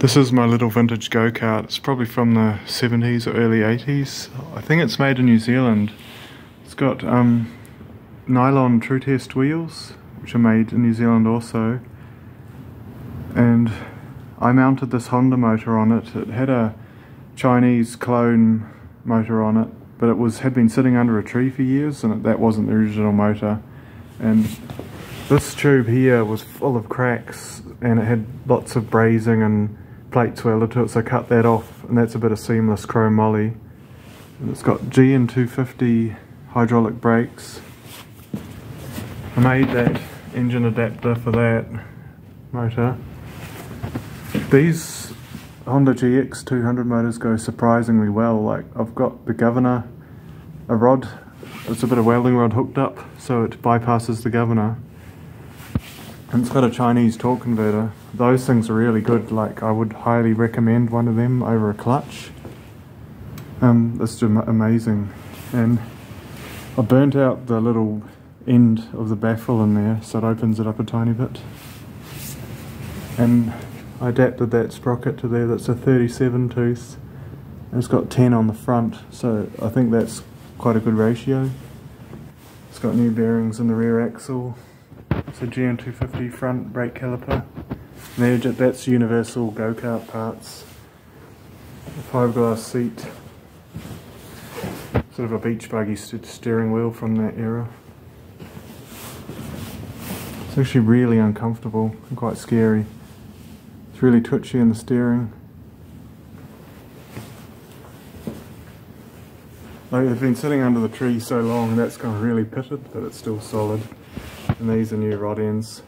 This is my little vintage go-kart. It's probably from the 70s or early 80s. I think it's made in New Zealand. It's got nylon true test wheels, which are made in New Zealand also. And I mounted this Honda motor on it. It had a Chinese clone motor on it, but it had been sitting under a tree for years, and that wasn't the original motor. And this tube here was full of cracks, and it had lots of brazing and plates welded to it, so I cut that off, and that's a bit of seamless chrome moly. And it's got GN250 hydraulic brakes. I made that engine adapter for that motor. These Honda GX200 motors go surprisingly well. Like, I've got the governor, a rod, it's a bit of welding rod hooked up so it bypasses the governor. And it's got a Chinese torque converter. Those things are really good. Like, I would highly recommend one of them over a clutch. It's just amazing. And I burnt out the little end of the baffle in there, so it opens it up a tiny bit. And I adapted that sprocket to there. That's a 37 tooth. And it's got 10 on the front, so I think that's quite a good ratio. It's got new bearings in the rear axle. It's a GN250 front brake caliper. And that's universal go-kart parts. A fiberglass seat. Sort of a beach buggy steering wheel from that era. It's actually really uncomfortable and quite scary. It's really twitchy in the steering. Like, they've been sitting under the tree so long, that's gone really pitted, but it's still solid. And these are new rod ends.